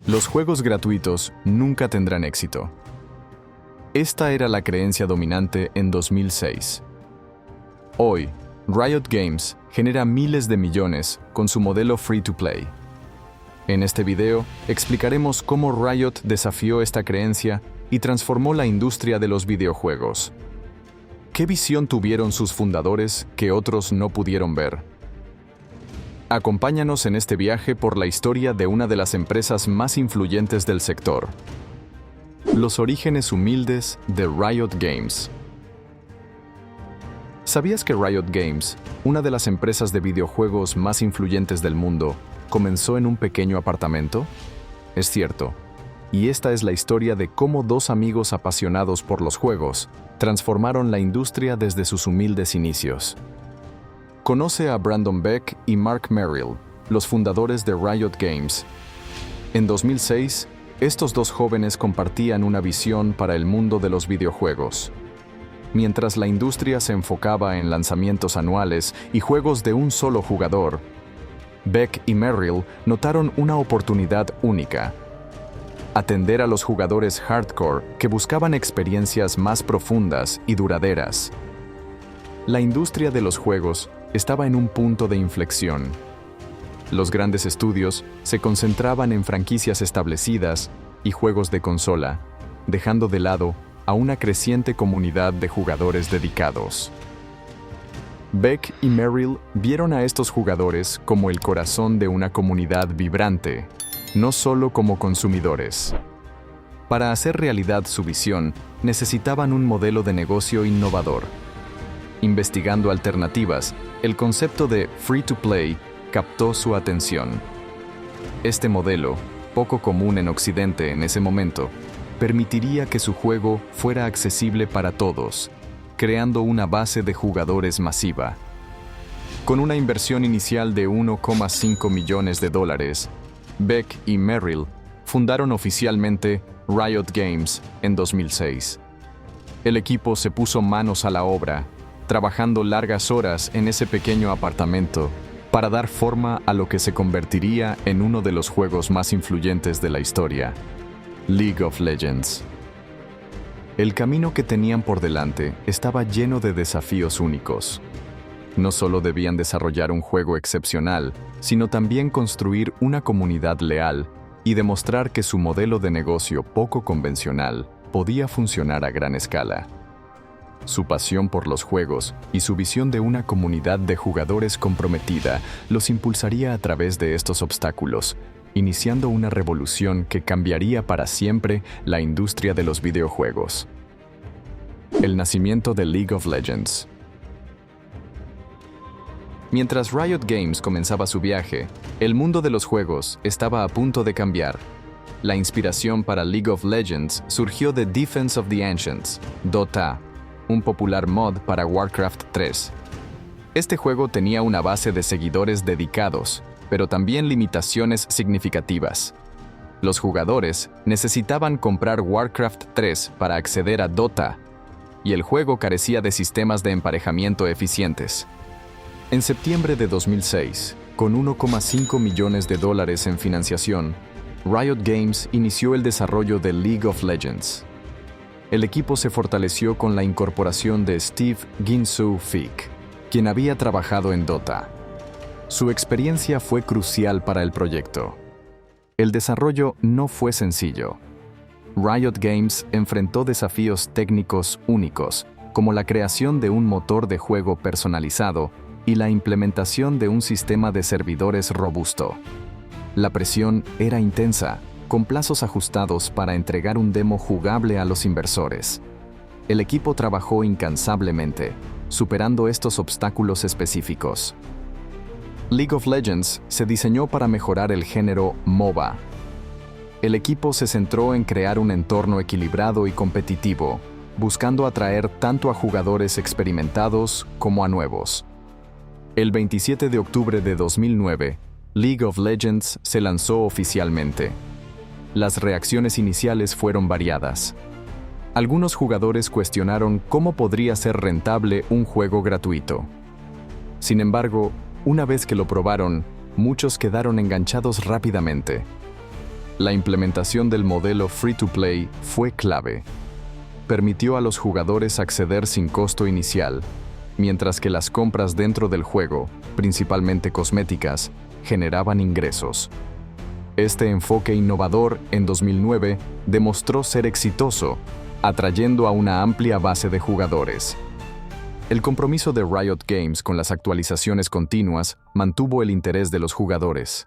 Los juegos gratuitos nunca tendrán éxito. Esta era la creencia dominante en 2006. Hoy, Riot Games genera miles de millones con su modelo free-to-play. En este video explicaremos cómo Riot desafió esta creencia y transformó la industria de los videojuegos. ¿Qué visión tuvieron sus fundadores que otros no pudieron ver? Acompáñanos en este viaje por la historia de una de las empresas más influyentes del sector. Los orígenes humildes de Riot Games. ¿Sabías que Riot Games, una de las empresas de videojuegos más influyentes del mundo, comenzó en un pequeño apartamento? Es cierto, y esta es la historia de cómo dos amigos apasionados por los juegos transformaron la industria desde sus humildes inicios. Conoce a Brandon Beck y Mark Merrill, los fundadores de Riot Games. En 2006, estos dos jóvenes compartían una visión para el mundo de los videojuegos. Mientras la industria se enfocaba en lanzamientos anuales y juegos de un solo jugador, Beck y Merrill notaron una oportunidad única: atender a los jugadores hardcore que buscaban experiencias más profundas y duraderas. La industria de los juegos estaba en un punto de inflexión. Los grandes estudios se concentraban en franquicias establecidas y juegos de consola, dejando de lado a una creciente comunidad de jugadores dedicados. Beck y Merrill vieron a estos jugadores como el corazón de una comunidad vibrante, no solo como consumidores. Para hacer realidad su visión, necesitaban un modelo de negocio innovador. Investigando alternativas, el concepto de free-to-play captó su atención. Este modelo, poco común en Occidente en ese momento, permitiría que su juego fuera accesible para todos, creando una base de jugadores masiva. Con una inversión inicial de $1,5 millones, Beck y Merrill fundaron oficialmente Riot Games en 2006. El equipo se puso manos a la obra, trabajando largas horas en ese pequeño apartamento para dar forma a lo que se convertiría en uno de los juegos más influyentes de la historia, League of Legends. El camino que tenían por delante estaba lleno de desafíos únicos. No solo debían desarrollar un juego excepcional, sino también construir una comunidad leal y demostrar que su modelo de negocio poco convencional podía funcionar a gran escala. Su pasión por los juegos y su visión de una comunidad de jugadores comprometida los impulsaría a través de estos obstáculos, iniciando una revolución que cambiaría para siempre la industria de los videojuegos. El nacimiento de League of Legends. Mientras Riot Games comenzaba su viaje, el mundo de los juegos estaba a punto de cambiar. La inspiración para League of Legends surgió de Defense of the Ancients, Dota, un popular mod para Warcraft 3. Este juego tenía una base de seguidores dedicados, pero también limitaciones significativas. Los jugadores necesitaban comprar Warcraft 3 para acceder a Dota, y el juego carecía de sistemas de emparejamiento eficientes. En septiembre de 2006, con $1,5 millones en financiación, Riot Games inició el desarrollo de League of Legends. El equipo se fortaleció con la incorporación de Steve Ginsu-Fick, quien había trabajado en Dota. Su experiencia fue crucial para el proyecto. El desarrollo no fue sencillo. Riot Games enfrentó desafíos técnicos únicos, como la creación de un motor de juego personalizado y la implementación de un sistema de servidores robusto. La presión era intensa, con plazos ajustados para entregar un demo jugable a los inversores. El equipo trabajó incansablemente, superando estos obstáculos específicos. League of Legends se diseñó para mejorar el género MOBA. El equipo se centró en crear un entorno equilibrado y competitivo, buscando atraer tanto a jugadores experimentados como a nuevos. El 27 de octubre de 2009, League of Legends se lanzó oficialmente. Las reacciones iniciales fueron variadas. Algunos jugadores cuestionaron cómo podría ser rentable un juego gratuito. Sin embargo, una vez que lo probaron, muchos quedaron enganchados rápidamente. La implementación del modelo free-to-play fue clave. Permitió a los jugadores acceder sin costo inicial, mientras que las compras dentro del juego, principalmente cosméticas, generaban ingresos. Este enfoque innovador, en 2009, demostró ser exitoso, atrayendo a una amplia base de jugadores. El compromiso de Riot Games con las actualizaciones continuas mantuvo el interés de los jugadores.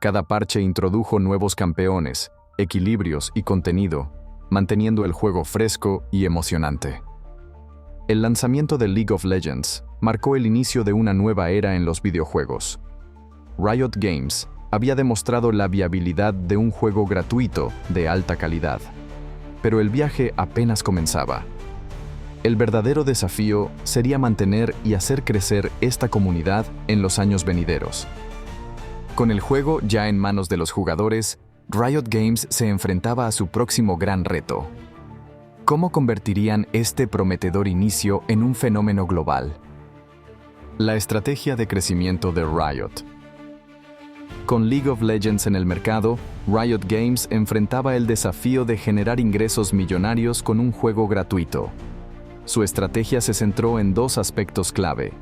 Cada parche introdujo nuevos campeones, equilibrios y contenido, manteniendo el juego fresco y emocionante. El lanzamiento de League of Legends marcó el inicio de una nueva era en los videojuegos. Riot Games había demostrado la viabilidad de un juego gratuito de alta calidad, pero el viaje apenas comenzaba. El verdadero desafío sería mantener y hacer crecer esta comunidad en los años venideros. Con el juego ya en manos de los jugadores, Riot Games se enfrentaba a su próximo gran reto. ¿Cómo convertirían este prometedor inicio en un fenómeno global? La estrategia de crecimiento de Riot. Con League of Legends en el mercado, Riot Games enfrentaba el desafío de generar ingresos millonarios con un juego gratuito. Su estrategia se centró en dos aspectos clave: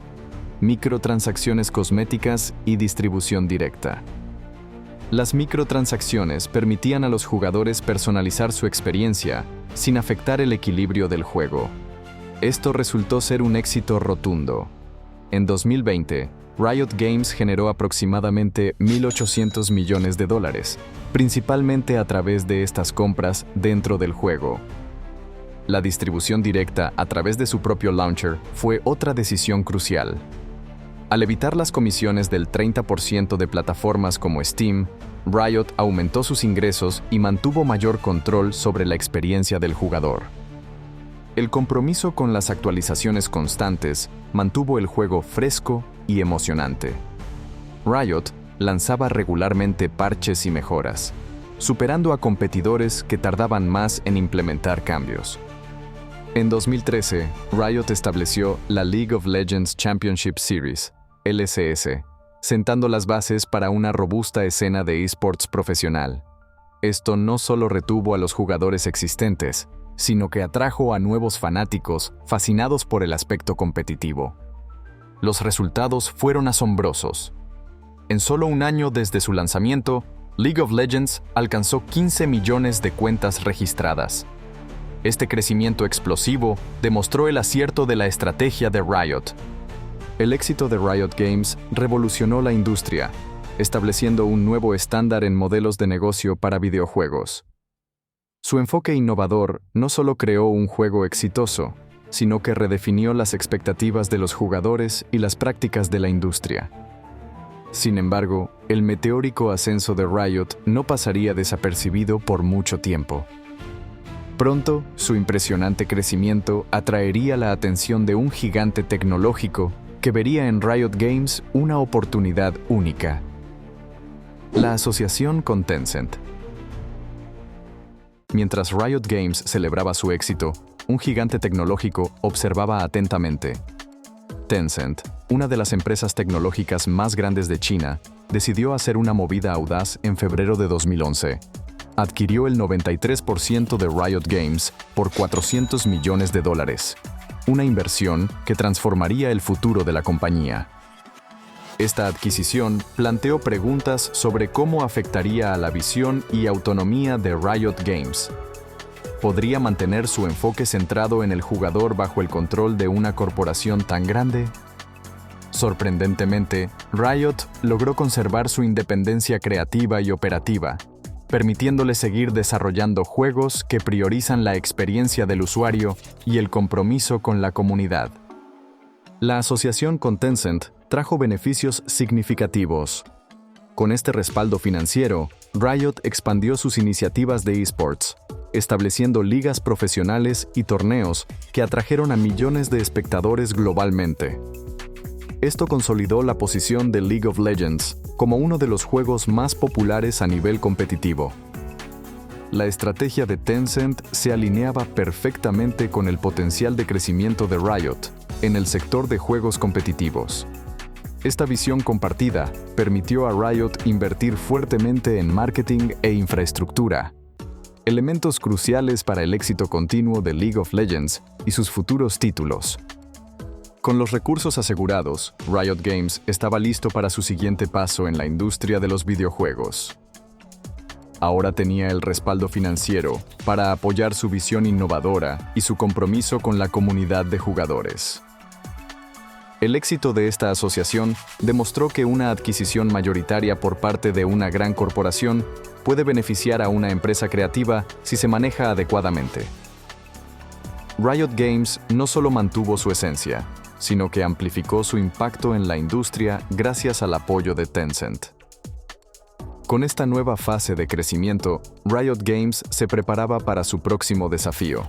microtransacciones cosméticas y distribución directa. Las microtransacciones permitían a los jugadores personalizar su experiencia sin afectar el equilibrio del juego. Esto resultó ser un éxito rotundo. En 2020, Riot Games generó aproximadamente $1.800 millones, principalmente a través de estas compras dentro del juego. La distribución directa a través de su propio launcher fue otra decisión crucial. Al evitar las comisiones del 30% de plataformas como Steam, Riot aumentó sus ingresos y mantuvo mayor control sobre la experiencia del jugador. El compromiso con las actualizaciones constantes mantuvo el juego fresco y emocionante. Riot lanzaba regularmente parches y mejoras, superando a competidores que tardaban más en implementar cambios. En 2013, Riot estableció la League of Legends Championship Series, LCS, sentando las bases para una robusta escena de esports profesional. Esto no solo retuvo a los jugadores existentes, sino que atrajo a nuevos fanáticos fascinados por el aspecto competitivo. Los resultados fueron asombrosos. En solo un año desde su lanzamiento, League of Legends alcanzó 15 millones de cuentas registradas. Este crecimiento explosivo demostró el acierto de la estrategia de Riot. El éxito de Riot Games revolucionó la industria, estableciendo un nuevo estándar en modelos de negocio para videojuegos. Su enfoque innovador no solo creó un juego exitoso, sino que redefinió las expectativas de los jugadores y las prácticas de la industria. Sin embargo, el meteórico ascenso de Riot no pasaría desapercibido por mucho tiempo. Pronto, su impresionante crecimiento atraería la atención de un gigante tecnológico que vería en Riot Games una oportunidad única. La asociación con Tencent. Mientras Riot Games celebraba su éxito, un gigante tecnológico observaba atentamente. Tencent, una de las empresas tecnológicas más grandes de China, decidió hacer una movida audaz en febrero de 2011. Adquirió el 93% de Riot Games por $400 millones, una inversión que transformaría el futuro de la compañía. Esta adquisición planteó preguntas sobre cómo afectaría a la visión y autonomía de Riot Games. ¿Podría mantener su enfoque centrado en el jugador bajo el control de una corporación tan grande? Sorprendentemente, Riot logró conservar su independencia creativa y operativa, permitiéndole seguir desarrollando juegos que priorizan la experiencia del usuario y el compromiso con la comunidad. La asociación con Tencent trajo beneficios significativos. Con este respaldo financiero, Riot expandió sus iniciativas de esports, estableciendo ligas profesionales y torneos que atrajeron a millones de espectadores globalmente. Esto consolidó la posición de League of Legends como uno de los juegos más populares a nivel competitivo. La estrategia de Tencent se alineaba perfectamente con el potencial de crecimiento de Riot en el sector de juegos competitivos. Esta visión compartida permitió a Riot invertir fuertemente en marketing e infraestructura, elementos cruciales para el éxito continuo de League of Legends y sus futuros títulos. Con los recursos asegurados, Riot Games estaba listo para su siguiente paso en la industria de los videojuegos. Ahora tenía el respaldo financiero para apoyar su visión innovadora y su compromiso con la comunidad de jugadores. El éxito de esta asociación demostró que una adquisición mayoritaria por parte de una gran corporación puede beneficiar a una empresa creativa si se maneja adecuadamente. Riot Games no solo mantuvo su esencia, sino que amplificó su impacto en la industria gracias al apoyo de Tencent. Con esta nueva fase de crecimiento, Riot Games se preparaba para su próximo desafío: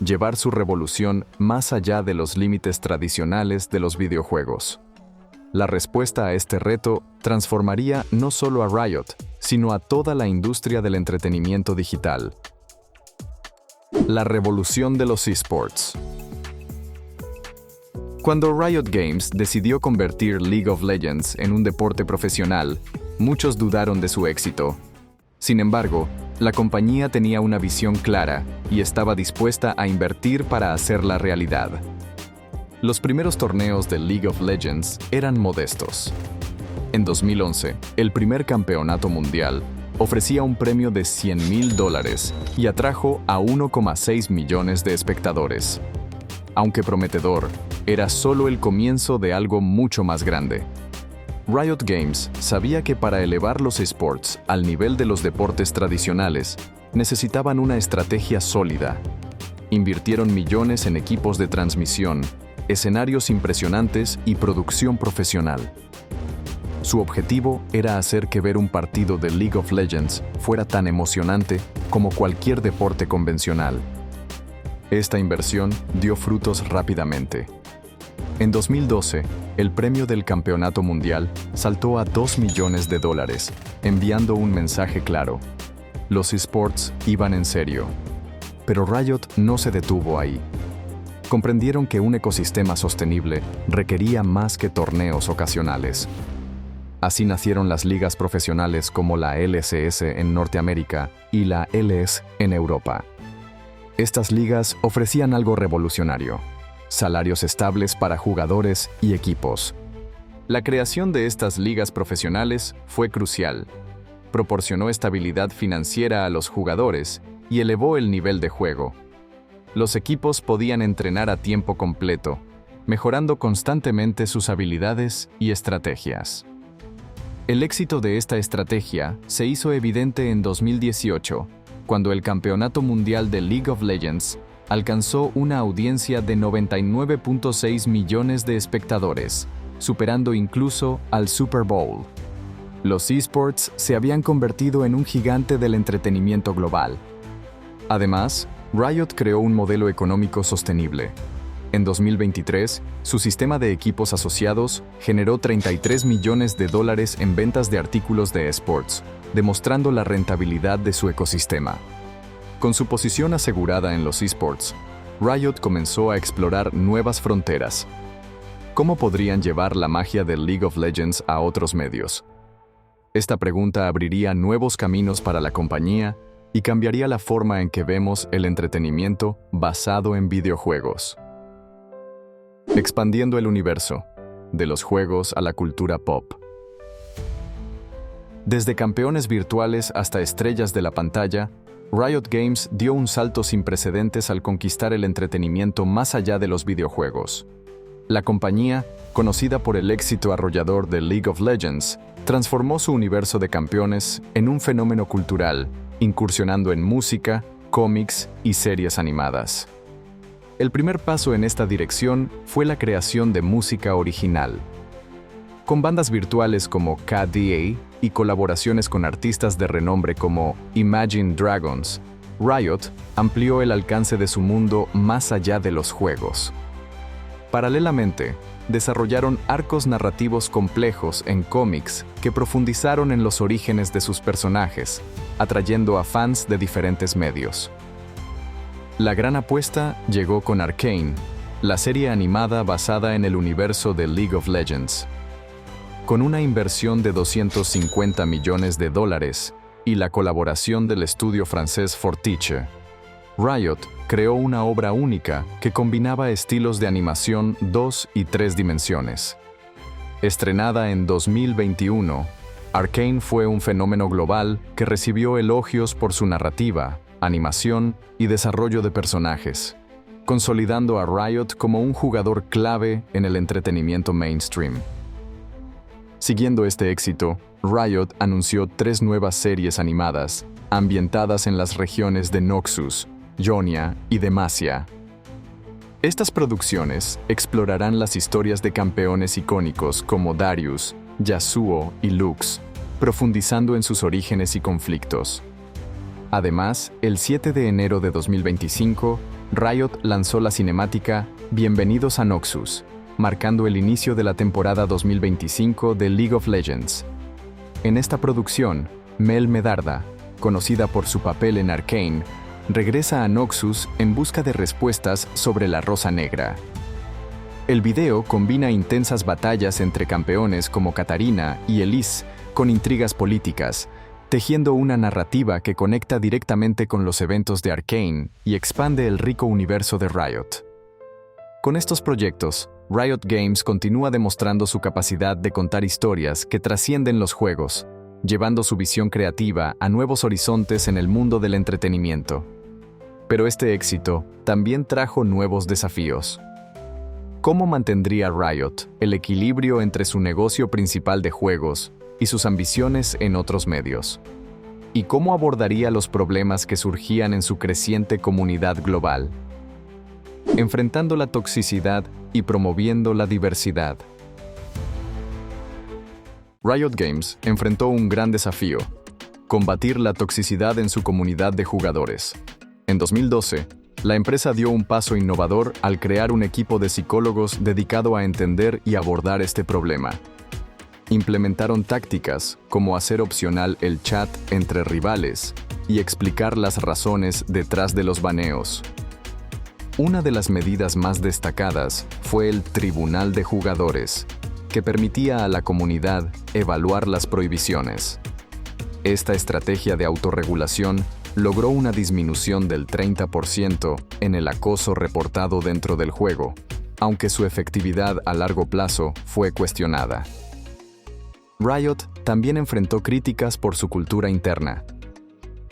llevar su revolución más allá de los límites tradicionales de los videojuegos. La respuesta a este reto transformaría no solo a Riot, sino a toda la industria del entretenimiento digital. La revolución de los esports. Cuando Riot Games decidió convertir League of Legends en un deporte profesional, muchos dudaron de su éxito. Sin embargo, la compañía tenía una visión clara y estaba dispuesta a invertir para hacerla realidad. Los primeros torneos de League of Legends eran modestos. En 2011, el primer campeonato mundial ofrecía un premio de $100,000 y atrajo a 1,6 millones de espectadores. Aunque prometedor, era solo el comienzo de algo mucho más grande. Riot Games sabía que para elevar los esports al nivel de los deportes tradicionales, necesitaban una estrategia sólida. Invirtieron millones en equipos de transmisión, escenarios impresionantes y producción profesional. Su objetivo era hacer que ver un partido de League of Legends fuera tan emocionante como cualquier deporte convencional. Esta inversión dio frutos rápidamente. En 2012, el premio del campeonato mundial saltó a $2 millones, enviando un mensaje claro: los esports iban en serio. Pero Riot no se detuvo ahí. Comprendieron que un ecosistema sostenible requería más que torneos ocasionales. Así nacieron las ligas profesionales como la LCS en Norteamérica y la LES en Europa. Estas ligas ofrecían algo revolucionario: salarios estables para jugadores y equipos. La creación de estas ligas profesionales fue crucial. Proporcionó estabilidad financiera a los jugadores y elevó el nivel de juego. Los equipos podían entrenar a tiempo completo, mejorando constantemente sus habilidades y estrategias. El éxito de esta estrategia se hizo evidente en 2018, cuando el Campeonato Mundial de League of Legends alcanzó una audiencia de 99.6 millones de espectadores, superando incluso al Super Bowl. Los esports se habían convertido en un gigante del entretenimiento global. Además, Riot creó un modelo económico sostenible. En 2023, su sistema de equipos asociados generó $33 millones en ventas de artículos de esports, demostrando la rentabilidad de su ecosistema. Con su posición asegurada en los esports, Riot comenzó a explorar nuevas fronteras. ¿Cómo podrían llevar la magia del League of Legends a otros medios? Esta pregunta abriría nuevos caminos para la compañía y cambiaría la forma en que vemos el entretenimiento basado en videojuegos. Expandiendo el universo, de los juegos a la cultura pop. Desde campeones virtuales hasta estrellas de la pantalla, Riot Games dio un salto sin precedentes al conquistar el entretenimiento más allá de los videojuegos. La compañía, conocida por el éxito arrollador de League of Legends, transformó su universo de campeones en un fenómeno cultural, incursionando en música, cómics y series animadas. El primer paso en esta dirección fue la creación de música original. Con bandas virtuales como KDA y colaboraciones con artistas de renombre como Imagine Dragons, Riot amplió el alcance de su mundo más allá de los juegos. Paralelamente, desarrollaron arcos narrativos complejos en cómics que profundizaron en los orígenes de sus personajes, atrayendo a fans de diferentes medios. La gran apuesta llegó con Arcane, la serie animada basada en el universo de League of Legends. Con una inversión de $250 millones y la colaboración del estudio francés Fortiche, Riot creó una obra única que combinaba estilos de animación 2 y 3 dimensiones. Estrenada en 2021, Arcane fue un fenómeno global que recibió elogios por su narrativa, animación y desarrollo de personajes, consolidando a Riot como un jugador clave en el entretenimiento mainstream. Siguiendo este éxito, Riot anunció 3 nuevas series animadas, ambientadas en las regiones de Noxus, Ionia y Demacia. Estas producciones explorarán las historias de campeones icónicos como Darius, Yasuo y Lux, profundizando en sus orígenes y conflictos. Además, el 7 de enero de 2025, Riot lanzó la cinemática Bienvenidos a Noxus, marcando el inicio de la temporada 2025 de League of Legends. En esta producción, Mel Medarda, conocida por su papel en Arcane, regresa a Noxus en busca de respuestas sobre la Rosa Negra. El video combina intensas batallas entre campeones como Katarina y Elise con intrigas políticas, tejiendo una narrativa que conecta directamente con los eventos de Arcane y expande el rico universo de Riot. Con estos proyectos, Riot Games continúa demostrando su capacidad de contar historias que trascienden los juegos, llevando su visión creativa a nuevos horizontes en el mundo del entretenimiento. Pero este éxito también trajo nuevos desafíos. ¿Cómo mantendría Riot el equilibrio entre su negocio principal de juegos y sus ambiciones en otros medios? ¿Y cómo abordaría los problemas que surgían en su creciente comunidad global? Enfrentando la toxicidad y promoviendo la diversidad. Riot Games enfrentó un gran desafío: combatir la toxicidad en su comunidad de jugadores. En 2012, la empresa dio un paso innovador al crear un equipo de psicólogos dedicado a entender y abordar este problema. Implementaron tácticas como hacer opcional el chat entre rivales y explicar las razones detrás de los baneos. Una de las medidas más destacadas fue el Tribunal de Jugadores, que permitía a la comunidad evaluar las prohibiciones. Esta estrategia de autorregulación logró una disminución del 30% en el acoso reportado dentro del juego, aunque su efectividad a largo plazo fue cuestionada. Riot también enfrentó críticas por su cultura interna.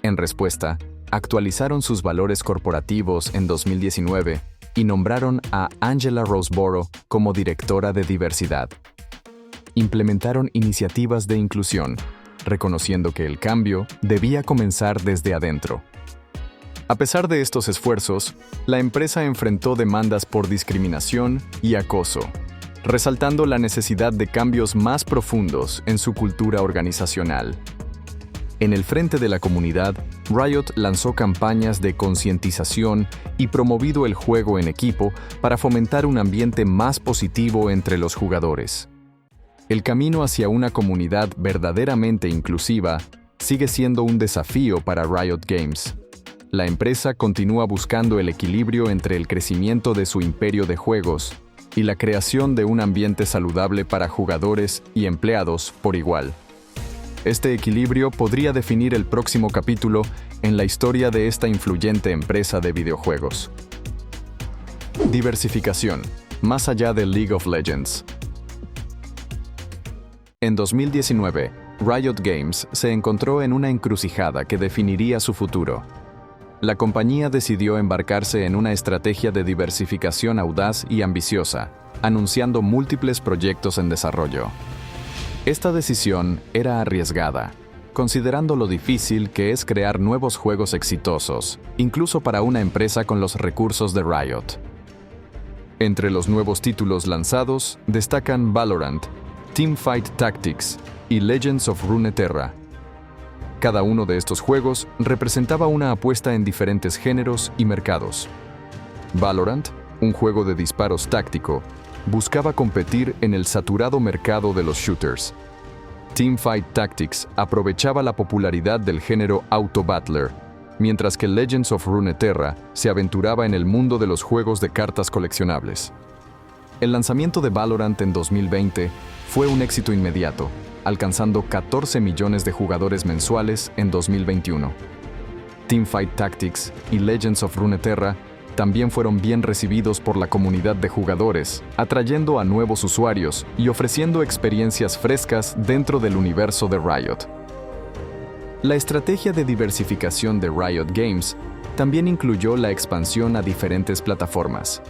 En respuesta, actualizaron sus valores corporativos en 2019 y nombraron a Angela Roseborough como directora de diversidad. Implementaron iniciativas de inclusión, reconociendo que el cambio debía comenzar desde adentro. A pesar de estos esfuerzos, la empresa enfrentó demandas por discriminación y acoso, resaltando la necesidad de cambios más profundos en su cultura organizacional. En el frente de la comunidad, Riot lanzó campañas de concientización y promovido el juego en equipo para fomentar un ambiente más positivo entre los jugadores. El camino hacia una comunidad verdaderamente inclusiva sigue siendo un desafío para Riot Games. La empresa continúa buscando el equilibrio entre el crecimiento de su imperio de juegos y la creación de un ambiente saludable para jugadores y empleados por igual. Este equilibrio podría definir el próximo capítulo en la historia de esta influyente empresa de videojuegos. Diversificación, más allá de League of Legends. En 2019, Riot Games se encontró en una encrucijada que definiría su futuro. La compañía decidió embarcarse en una estrategia de diversificación audaz y ambiciosa, anunciando múltiples proyectos en desarrollo. Esta decisión era arriesgada, considerando lo difícil que es crear nuevos juegos exitosos, incluso para una empresa con los recursos de Riot. Entre los nuevos títulos lanzados destacan Valorant, Teamfight Tactics y Legends of Runeterra. Cada uno de estos juegos representaba una apuesta en diferentes géneros y mercados. Valorant, un juego de disparos táctico, buscaba competir en el saturado mercado de los shooters. Teamfight Tactics aprovechaba la popularidad del género Auto-Battler, mientras que Legends of Runeterra se aventuraba en el mundo de los juegos de cartas coleccionables. El lanzamiento de Valorant en 2020 fue un éxito inmediato, alcanzando 14 millones de jugadores mensuales en 2021. Teamfight Tactics y Legends of Runeterra también fueron bien recibidos por la comunidad de jugadores, atrayendo a nuevos usuarios y ofreciendo experiencias frescas dentro del universo de Riot. La estrategia de diversificación de Riot Games también incluyó la expansión a diferentes plataformas.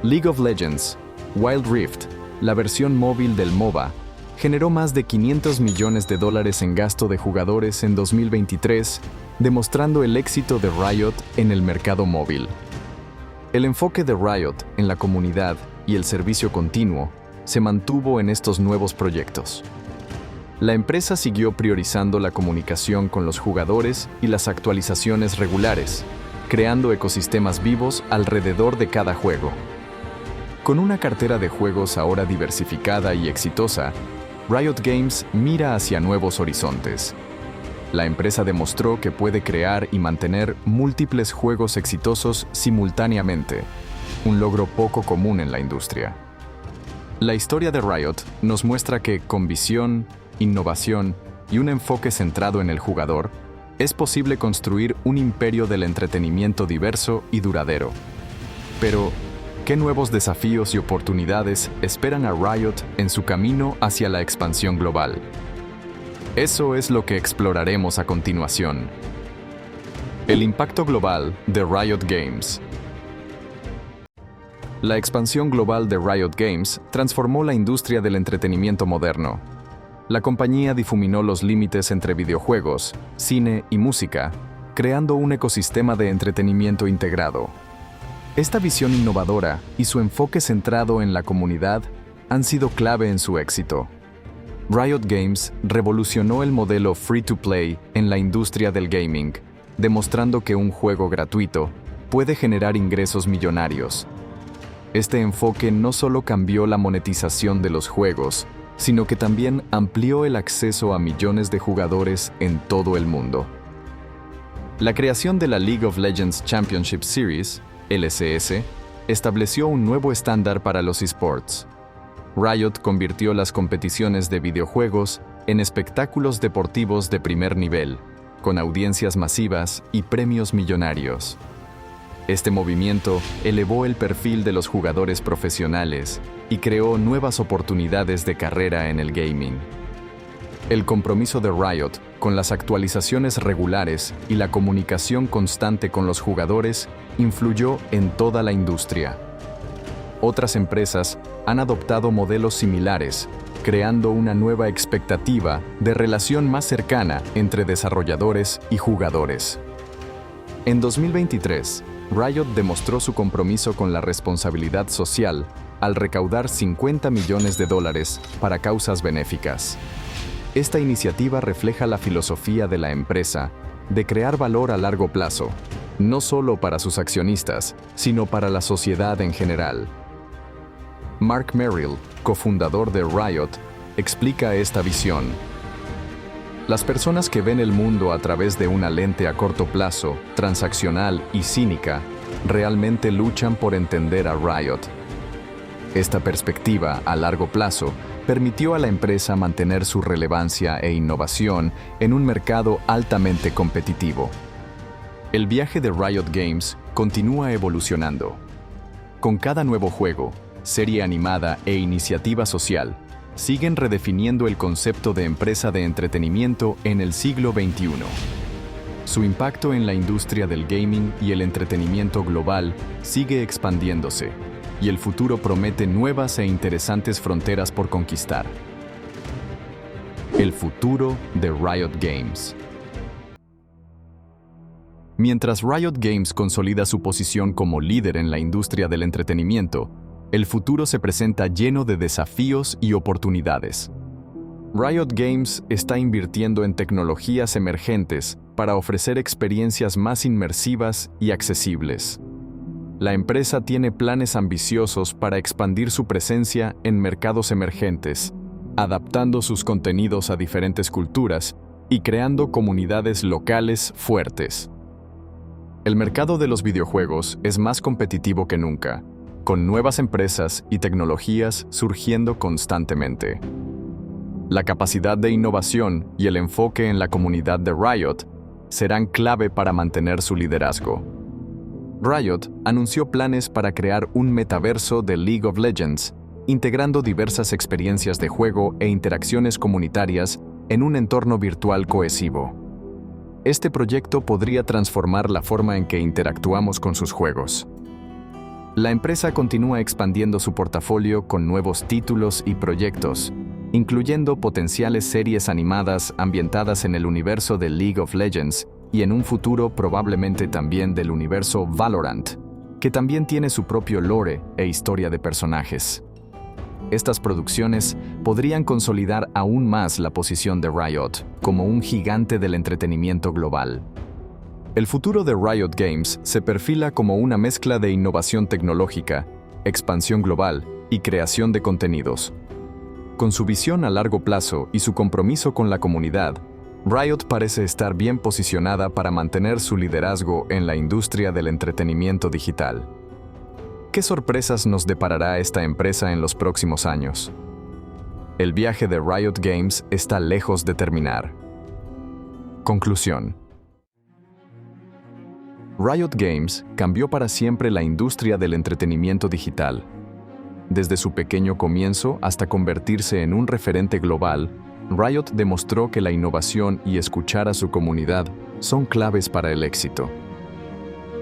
League of Legends, Wild Rift, la versión móvil del MOBA, generó más de $500 millones en gasto de jugadores en 2023, demostrando el éxito de Riot en el mercado móvil. El enfoque de Riot en la comunidad y el servicio continuo se mantuvo en estos nuevos proyectos. La empresa siguió priorizando la comunicación con los jugadores y las actualizaciones regulares, creando ecosistemas vivos alrededor de cada juego. Con una cartera de juegos ahora diversificada y exitosa, Riot Games mira hacia nuevos horizontes. La empresa demostró que puede crear y mantener múltiples juegos exitosos simultáneamente, un logro poco común en la industria. La historia de Riot nos muestra que con visión, innovación y un enfoque centrado en el jugador, es posible construir un imperio del entretenimiento diverso y duradero. Pero, ¿qué nuevos desafíos y oportunidades esperan a Riot en su camino hacia la expansión global? Eso es lo que exploraremos a continuación. El impacto global de Riot Games. La expansión global de Riot Games transformó la industria del entretenimiento moderno. La compañía difuminó los límites entre videojuegos, cine y música, creando un ecosistema de entretenimiento integrado. Esta visión innovadora y su enfoque centrado en la comunidad han sido clave en su éxito. Riot Games revolucionó el modelo free-to-play en la industria del gaming, demostrando que un juego gratuito puede generar ingresos millonarios. Este enfoque no solo cambió la monetización de los juegos, sino que también amplió el acceso a millones de jugadores en todo el mundo. La creación de la League of Legends Championship Series, LCS, estableció un nuevo estándar para los esports. Riot convirtió las competiciones de videojuegos en espectáculos deportivos de primer nivel, con audiencias masivas y premios millonarios. Este movimiento elevó el perfil de los jugadores profesionales y creó nuevas oportunidades de carrera en el gaming. El compromiso de Riot con las actualizaciones regulares y la comunicación constante con los jugadores influyó en toda la industria. Otras empresas han adoptado modelos similares, creando una nueva expectativa de relación más cercana entre desarrolladores y jugadores. En 2023, Riot demostró su compromiso con la responsabilidad social al recaudar $50 millones para causas benéficas. Esta iniciativa refleja la filosofía de la empresa de crear valor a largo plazo, no solo para sus accionistas, sino para la sociedad en general. Mark Merrill, cofundador de Riot, explica esta visión. Las personas que ven el mundo a través de una lente a corto plazo, transaccional y cínica, realmente luchan por entender a Riot. Esta perspectiva a largo plazo permitió a la empresa mantener su relevancia e innovación en un mercado altamente competitivo. El viaje de Riot Games continúa evolucionando. Con cada nuevo juego, serie animada e iniciativa social, siguen redefiniendo el concepto de empresa de entretenimiento en el siglo XXI. Su impacto en la industria del gaming y el entretenimiento global sigue expandiéndose, y el futuro promete nuevas e interesantes fronteras por conquistar. El futuro de Riot Games. Mientras Riot Games consolida su posición como líder en la industria del entretenimiento, el futuro se presenta lleno de desafíos y oportunidades. Riot Games está invirtiendo en tecnologías emergentes para ofrecer experiencias más inmersivas y accesibles. La empresa tiene planes ambiciosos para expandir su presencia en mercados emergentes, adaptando sus contenidos a diferentes culturas y creando comunidades locales fuertes. El mercado de los videojuegos es más competitivo que nunca, con nuevas empresas y tecnologías surgiendo constantemente. La capacidad de innovación y el enfoque en la comunidad de Riot serán clave para mantener su liderazgo. Riot anunció planes para crear un metaverso de League of Legends, integrando diversas experiencias de juego e interacciones comunitarias en un entorno virtual cohesivo. Este proyecto podría transformar la forma en que interactuamos con sus juegos. La empresa continúa expandiendo su portafolio con nuevos títulos y proyectos, incluyendo potenciales series animadas ambientadas en el universo de League of Legends y en un futuro probablemente también del universo Valorant, que también tiene su propio lore e historia de personajes. Estas producciones podrían consolidar aún más la posición de Riot como un gigante del entretenimiento global. El futuro de Riot Games se perfila como una mezcla de innovación tecnológica, expansión global y creación de contenidos. Con su visión a largo plazo y su compromiso con la comunidad, Riot parece estar bien posicionada para mantener su liderazgo en la industria del entretenimiento digital. ¿Qué sorpresas nos deparará esta empresa en los próximos años? El viaje de Riot Games está lejos de terminar. Conclusión. Riot Games cambió para siempre la industria del entretenimiento digital. Desde su pequeño comienzo hasta convertirse en un referente global, Riot demostró que la innovación y escuchar a su comunidad son claves para el éxito.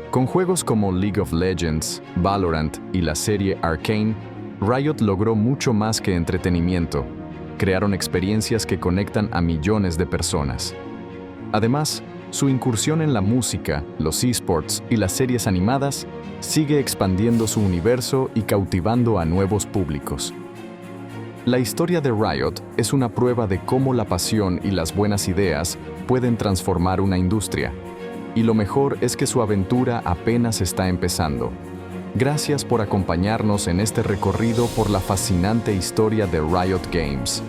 Con juegos como League of Legends, Valorant y la serie Arcane, Riot logró mucho más que entretenimiento. Crearon experiencias que conectan a millones de personas. Además, su incursión en la música, los esports y las series animadas sigue expandiendo su universo y cautivando a nuevos públicos. La historia de Riot es una prueba de cómo la pasión y las buenas ideas pueden transformar una industria. Y lo mejor es que su aventura apenas está empezando. Gracias por acompañarnos en este recorrido por la fascinante historia de Riot Games.